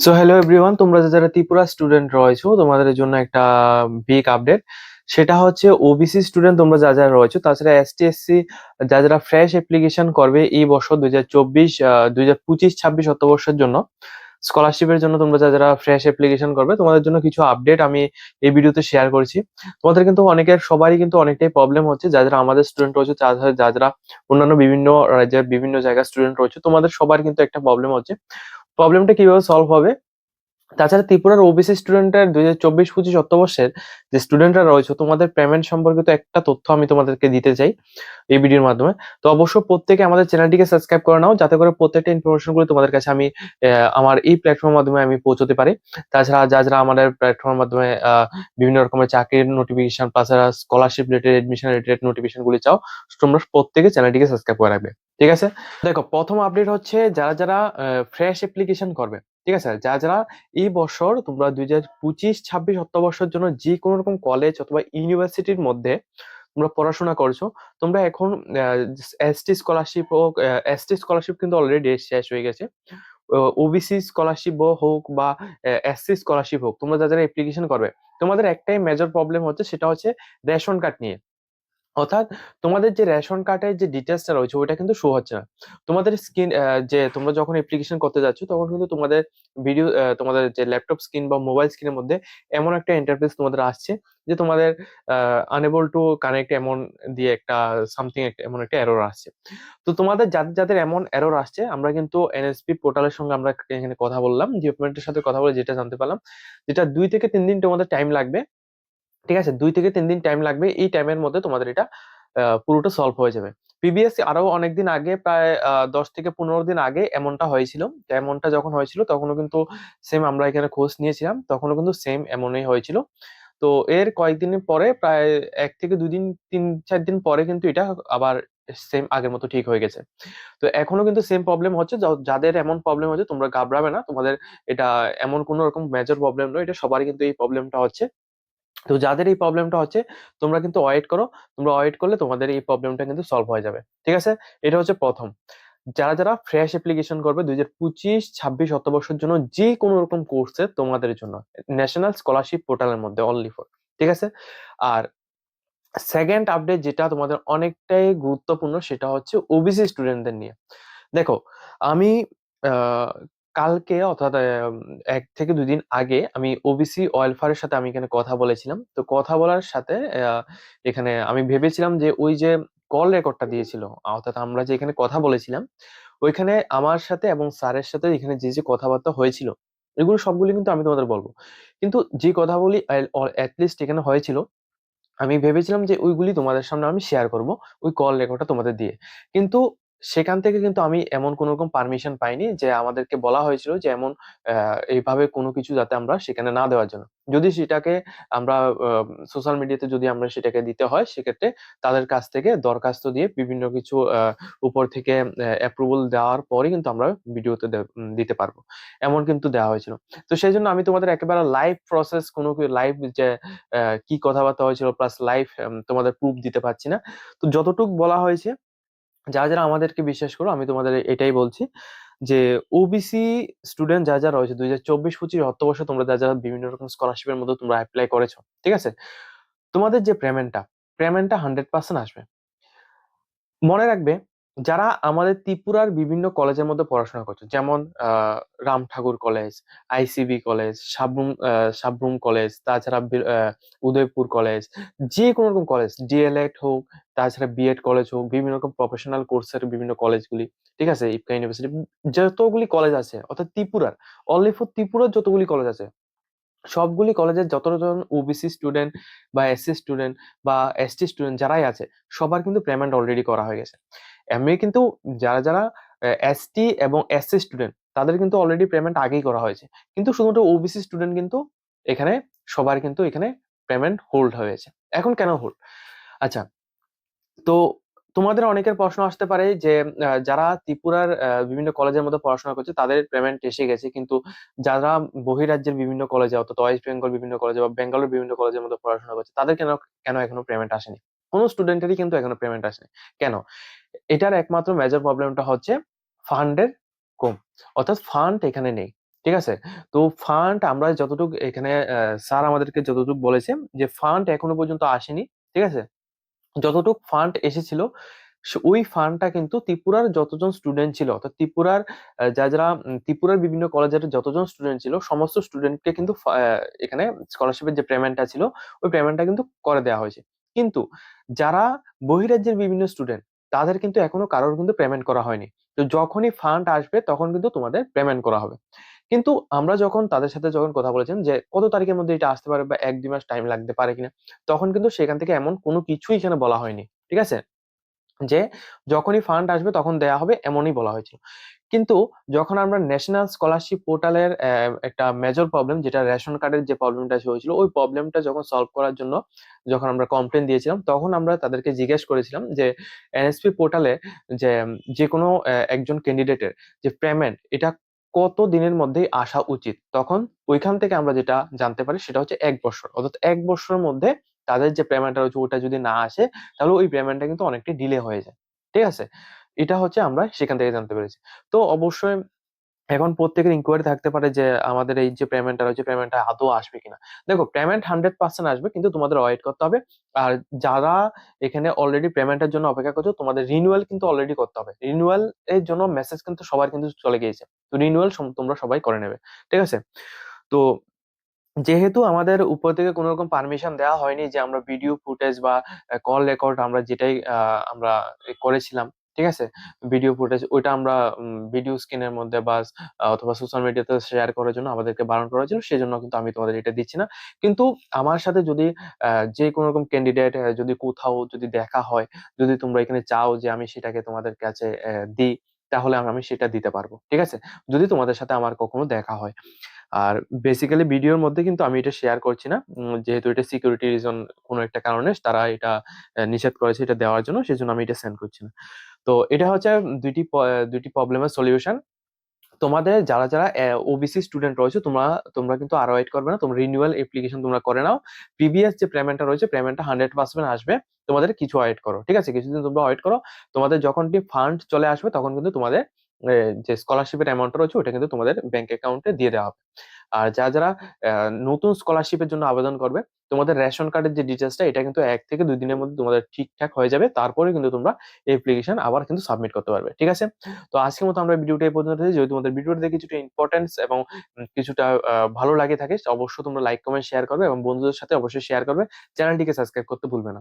So hello everyone, তোমরা যারা Tripura student রয়েছো তোমাদের জন্য একটা বিগ আপডেট। সেটা হচ্ছে ওবিসি স্টুডেন্ট তোমরা যারা রয়েছো, তাছাড়া এসটি এসসি যারা ফ্রেশ অ্যাপ্লিকেশন করবে এই বছর 2024 2025-26 অর্থবর্ষের জন্য স্কলারশিপের জন্য, তোমরা যারা ফ্রেশ অ্যাপ্লিকেশন করবে তোমাদের জন্য কিছু আপডেট আমি এই ভিডিওতে শেয়ার করছি। তোমাদের কিন্তু সবারই কিন্তু অনেকটাই প্রবলেম হচ্ছে, যারা আমাদের স্টুডেন্ট রয়েছে, যারা অন্যান্য বিভিন্ন রাজ্যের বিভিন্ন জায়গার স্টুডেন্ট রয়েছে, তোমাদের সবার কিন্তু একটা প্রবলেম হচ্ছে। প্রবলেমটা কিভাবে সলভ হবে? তাছাড়া ত্রিপুরার ওবিসি স্টুডেন্টের 2024-25 অর্থবর্ষের যে স্টুডেন্টরা রয়েছে, তোমাদের পেমেন্ট সম্পর্কিত একটা তথ্য আমি তোমাদেরকে দিতে চাই এই ভিডিওর মাধ্যমে। তো অবশ্যই প্রত্যেকে আমাদের চ্যানেলটিকে সাবস্ক্রাইব করে নাও, যাতে করে প্রত্যেকটা ইনফরমেশন গুলো তোমাদের কাছে আমি আমার এই প্ল্যাটফর্মের মাধ্যমে আমি পৌঁছতে পারি। তাছাড়া যারা আমাদের প্ল্যাটফর্মের মাধ্যমে বিভিন্ন রকমের চাকরির নোটিফিকেশন, তাছাড়া scholarship related, admission related notification গুলি চাও, তোমরা প্রত্যেকে চ্যানেলটিকে সাবস্ক্রাইব করে রাখবে। ঠিক আছে, দেখো প্রথম আপডেট হচ্ছে যারা ফ্রেশ অ্যাপ্লিকেশন করবে। ঠিক আছে, যারা এই বছর তোমরা 2025-26 অর্থবর্ষের জন্য যে কোনো রকম কলেজ অথবা ইউনিভার্সিটির মধ্যে তোমরা পড়াশোনা করছো, তোমরা এখন এসটি স্কলারশিপ হোক, এসটি স্কলারশিপ কিন্তু অলরেডি শেষ হয়ে গেছে। ওবিসি স্কলারশিপ হোক বা এসসি স্কলারশিপ হোক, তোমরা যারা অ্যাপ্লিকেশন করবে, তোমাদের একটাই মেজর প্রবলেম হচ্ছে, সেটা হচ্ছে রেশন কার্ড নিয়ে। অর্থাৎ তোমাদের যে রেশন কার্ডের যে ডিটেলসটা রয়েছে ওইটা কিন্তু শো হচ্ছে না। তোমাদের স্ক্রিন, যে তোমরা যখন অ্যাপ্লিকেশন করতে যাচ্ছ তখন কিন্তু তোমাদের তোমাদের যে ল্যাপটপ স্ক্রিন বা মোবাইল স্ক্রিনের মধ্যে এমন একটা ইন্টারফেস তোমাদের আসছে, যে তোমাদের আনএবল টু কানেক্ট এমন দিয়ে একটা সামথিং একটা এমন একটা এরর আসছে। তো তোমাদের যাদের এমন এরর আসছে, আমরা কিন্তু এনএসপি পোর্টালের সঙ্গে আমরা এখানে কথা বললাম, ডিপার্টমেন্টের সাথে কথা বলে যেটা জানতে পারলাম, যেটা 2 থেকে 3 দিন তোমাদের টাইম লাগবে। ঠিক আছে, 2 থেকে 3 দিন টাইম লাগবে। এই টাইমের মধ্যে তোমাদের এটা পুরোটা সলভ হয়ে যাবে। প্রিভিয়াস আরো অনেকদিন আগে, প্রায় 10 থেকে 15 দিন আগে এমনটা হয়েছিল। তো এমনটা যখন হয়েছিল তখনও কিন্তু সেম আমরা এখানে খোঁজ নিয়েছিলাম, তখনও কিন্তু সেম এমনই হয়েছিল। তো এর কয়েকদিন পরে, প্রায় 1 থেকে 2 দিন, 3-4 দিন পরে কিন্তু এটা আবার সেম আগের মতো ঠিক হয়ে গেছে। তো এখনো কিন্তু সেম প্রবলেম হচ্ছে। যাদের এমন প্রবলেম হচ্ছে তোমরা ঘাবড়াবে না, তোমাদের এটা এমন কোনো রকম মেজর প্রবলেম নয়, এটা সবারই কিন্তু এই প্রবলেমটা হচ্ছে। তো যাদের এই প্রবলেমটা হচ্ছে, তোমরা কিন্তু ওয়েট করো। তোমরা ওয়েট করলে তোমাদের এই প্রবলেমটা কিন্তু সলভ হয়ে যাবে। ঠিক আছে, এটা হচ্ছে প্রথম। যারা ফ্রেশ অ্যাপ্লিকেশন করবে 2025-26 অর্থবর্ষের জন্য যে কোনো রকম কোর্সে, তোমাদের জন্য ন্যাশনাল স্কলারশিপ পোর্টালের মধ্যে অনলি ফর। ঠিক আছে, আর সেকেন্ড আপডেট যেটা তোমাদের অনেকটাই গুরুত্বপূর্ণ, সেটা হচ্ছে ওবিসি স্টুডেন্টদের নিয়ে। দেখো, আমি আহ, কালকে অর্থাৎ 1 থেকে 2 দিন আগে আমি ওবিসি ওয়েলফেয়ারের সাথে আমি এখানে কথা বলেছিলাম। তো কথা বলার সাথে এখানে আমি ভেবেছিলাম যে ওই যে কল রেকর্ডটা দিয়েছিল, অর্থাৎ আমরা যে এখানে কথা বলেছিলাম, ওইখানে আমার সাথে এবং স্যারের সাথে এখানে যে যে কথাবার্তা হয়েছিল, এগুলো সবগুলো কিন্তু আমি তোমাদের বলবো। কিন্তু যে কথাগুলি লিস্ট এখানে হয়েছিল, আমি ভেবেছিলাম যে ওইগুলি তোমাদের সামনে আমি শেয়ার করব, ওই কল রেকর্ডটা তোমাদের দিয়ে। কিন্তু সেখান থেকে কিন্তু আমি এমন কোনো রকম পারমিশন পাইনি, যে আমাদেরকে বলা হয়েছিল যে এমন এইভাবে কোনো কিছু যাতে আমরা সেখানে না দেওয়ার জন্য। যদি সেটাকে আমরা সোশ্যাল মিডিয়াতে যদি আমরা সেটাকে দিতে হয়, সেক্ষেত্রে তাদের কাছ থেকে দরখাস্ত দিয়ে বিভিন্ন কিছু উপর থেকে অ্যাপ্রুভাল দেওয়ার পরে কিন্তু আমরা ভিডিওতে দিতে পারবো, এমন কিন্তু দেওয়া হয়েছিল। তো সেই জন্য আমি তোমাদের একেবারে লাইভ প্রসেস, কোনো লাইভ যে কি কথাবার্তা হয়েছিল প্লাস লাইভ তোমাদের প্রুফ দিতে পারছি না। তো যতটুক বলা হয়েছে, যারা আমাদেরকে বিশ্বাস করো, আমি তোমাদের এটাই বলছি যে ওবিসি স্টুডেন্ট যারা রয়েছে 2024-25 অর্থবর্ষে, তোমরা যারা বিভিন্ন রকম স্কলারশিপের মধ্যে তোমরা অ্যাপ্লাই করেছো, ঠিক আছে, তোমাদের যে পেমেন্টটা 100% আসবে। মনে রাখবে, যারা আমাদের ত্রিপুরার বিভিন্ন কলেজের মধ্যে পড়াশোনা করছে, যেমন Ram Thakur college, ICB college, Sabroom college, তাছাড়া উদয়পুর কলেজ, যে কোনো রকম কলেজ, ডিএলএড হোক, তাছাড়া বিএড কলেজ হোক, বিভিন্ন রকম প্রফেশনাল কোর্সের বিভিন্ন কলেজগুলি, ঠিক আছে, ইপকা ইউনিভার্সিটি, যতগুলি কলেজ আছে, অর্থাৎ ত্রিপুরার, অনলি ফর ত্রিপুরার যতগুলি কলেজ আছে, সবগুলি কলেজের যতজন ওবিসি স্টুডেন্ট বা এসসি স্টুডেন্ট বা এসটি স্টুডেন্ট যারাই আছে, সবার কিন্তু পেমেন্ট অলরেডি করা হয়ে গেছে। এমনি কিন্তু যারা এসটি এবং এসসি স্টুডেন্ট, তাদের কিন্তু অলরেডি পেমেন্ট আগেই করা হয়েছে। কিন্তু শুধুমাত্র ওবিসি স্টুডেন্ট কিন্তু এখানে, সবার কিন্তু এখানে পেমেন্ট হোল্ড হয়েছে। এখন কেন হোল্ড? আচ্ছা, তো তোমাদের অনেকের প্রশ্ন আসতে পারে যে যারা ত্রিপুরার বিভিন্ন কলেজের মধ্যে পড়াশোনা করছে তাদের পেমেন্ট এসে গেছে, কিন্তু যারা বহিরাজ্যের বিভিন্ন কলেজে, অর্থাৎ ওয়েস্ট বেঙ্গল বিভিন্ন কলেজে বা বেঙ্গলের বিভিন্ন কলেজের মধ্যে পড়াশোনা করছে, তাদের কেন কেন এখনো পেমেন্ট আসেনি? কোনো স্টুডেন্টেরই কিন্তু এখনো পেমেন্ট আসেনি। কেন? এটার একমাত্র মেজর প্রবলেমটা হচ্ছে ফান্ডের কম, অর্থাৎ ফান্ড এখানে নেই। ঠিক আছে? তো ফান্ড আমরা যতটুকু এখানে স্যার আমাদেরকে যতটুকু বলেছে যে ফান্ড এখনো পর্যন্ত আসেনি। ঠিক আছে? যতটুক ফান্ড এসেছিল ওই ফান্ডটা কিন্তু ত্রিপুরার যতজন স্টুডেন্ট ছিল, অর্থাৎ ত্রিপুরার যারা ত্রিপুরার বিভিন্ন কলেজের যতজন স্টুডেন্ট ছিল সমস্ত স্টুডেন্টকে কিন্তু এখানে স্কলারশিপের যে পেমেন্টটা ছিল ওই পেমেন্টটা কিন্তু করে দেওয়া হয়েছে। কিন্তু যারা বহিরাজ্যের বিভিন্ন স্টুডেন্ট তাদের কিন্তু এখনো কারোর কিন্তু পেমেন্ট করা হয়নি। তো যখনই ফান্ড আসবে তখন কিন্তু তোমাদের পেমেন্ট করা হবে। কিন্তু আমরা যখন তাদের সাথে যখন কথা বলেছেন যে কত তারিখের মধ্যে এটা আসতে পারে বা ১-২ মাস টাইম লাগতে পারে কিনা, তখন কিন্তু সেখান থেকে এমন কোনো কিছুই এখানে বলা হয়নি। ঠিক আছে? যে যখনই ফান্ড আসবে তখন দেয়া হবে এমনই বলা হয়েছিল। কিন্তু যখন আমরা ন্যাশনাল স্কলারশিপ পোর্টালের একটা মেজর প্রবলেম যেটা রেশন কার্ডের যে প্রবলেমটা হয়েছিল ওই প্রবলেমটা যখন সলভ করার জন্য যখন আমরা কমপ্লেইন দিয়েছিলাম তখন আমরা তাদেরকে জিজ্ঞেস করেছিলাম যে এনএসপি পোর্টালে যে যেকোনো একজন ক্যান্ডিডেটের যে পেমেন্ট এটা কত দিনের মধ্যেই আসা উচিত? তখন ওইখান থেকে আমরা যেটা জানতে পারি সেটা হচ্ছে ১ বৎসর। অর্থাৎ ১ বৎসরের মধ্যে তাদের যে পেমেন্টটা রয়েছে ওটা যদি না আসে তাহলে ওই পেমেন্টটা কিন্তু অনেকটাই ডিলে হয়ে যায়। ঠিক আছে? এটা হচ্ছে আমরা সেখান থেকে জানতে পেরেছি। তো অবশ্যই এখন প্রত্যেকের ইনকোয়ারি থাকতে পারে যে আমাদের এই যে পেমেন্টটা রয়েছে পেমেন্টটা আদৌ আসবে কিনা। দেখো পেমেন্ট 100% আসবে কিন্তু তোমাদের ওয়েট করতে হবে। আর যারা এখানে অলরেডি পেমেন্টের জন্য অপেক্ষা করছো তোমাদের রিনিউয়াল কিন্তু অলরেডি করতে হবে। রিনিউয়াল এর জন্য মেসেজ কিন্তু সবার কিন্তু চলে গিয়েছে। তো রিনিউয়াল তোমরা সবাই করে নেবে। ঠিক আছে? তো যেহেতু আমাদের উপর থেকে কোনো রকম পারমিশন দেওয়া হয়নি যে আমরা ভিডিও ফুটেজ বা কল রেকর্ড আমরা যেটাই আমরা করেছিলাম, ঠিক আছে? ভিডিও ফুটেজ ওইটা আমরা ভিডিও স্ক্রিনের মধ্যে বা অথবা সোশ্যাল মিডিয়াতে শেয়ার করার জন্য আমাদেরকে বারণ করা হয়েছিল। সেজন্য কিন্তু আমি তোমাদের এটা দিচ্ছি না। কিন্তু আমার সাথে যদি যে কোনো রকম ক্যান্ডিডেট যদি কোথাও যদি দেখা হয়, যদি তোমরা এখানে চাও যে আমি সেটাকে তোমাদের কাছে দিই, তাহলে আমি সেটা দিতে পারবো। ঠিক আছে? যদি তোমাদের সাথে আমার কখনো দেখা হয়। আর বেসিক্যালি ভিডিওর মধ্যে কিন্তু আমি এটা শেয়ার করছি না। যেহেতু এটা সিকিউরিটি রিজন কোনো একটা কারণে তারা এটা নিষেধ করেছে এটা দেওয়ার জন্য, সেজন্য আমি এটা সেন্ড করছি না। তো এটা হচ্ছে ২টি প্রবলেমের সলিউশন। তোমাদের যারা ওবিসি স্টুডেন্ট রয়েছে তোমরা তোমরা কিন্তু আর ওয়েট করবে না। তোমরা রিনিউয়াল অ্যাপ্লিকেশন তোমরা করে নাও। প্রিভিয়াস যে পেমেন্টটা রয়েছে পেমেন্টটা 100% আসবে। তোমাদের কিছু ওয়েট করো। ঠিক আছে? কিছুদিন তোমরা ওয়েট করো। তোমাদের যখনই ফান্ড চলে আসবে তখন কিন্তু তোমাদের যে স্কলারশিপের অ্যামাউন্টটা রয়েছে ওটা কিন্তু তোমাদের ব্যাংক অ্যাকাউন্টে দিয়ে দেওয়া হবে। আর যারা নতুন স্কলারশিপের জন্য আবেদন করবে, তোমাদের রেশন কার্ডের যে ডিটেইলসটা এটা কিন্তু ১ থেকে ২ দিনের মধ্যে তোমাদের ঠিকঠাক হয়ে যাবে। তারপরে কিন্তু তোমরা অ্যাপ্লিকেশন আবার কিন্তু সাবমিট করতে পারবে। ঠিক আছে? তো আজকের মতো আমরা ভিডিওটা এই পর্যন্ত রেখেছি। যদি তোমাদের ভিডিওটা দেখে কিছুটা ইম্পর্টেন্স এবং কিছুটা ভালো লাগে থাকে অবশ্যই তোমরা লাইক, কমেন্ট, শেয়ার করবে এবং বন্ধুদের সাথে অবশ্যই শেয়ার করবে। চ্যানেলটিকে সাবস্ক্রাইব করতে ভুলবে না।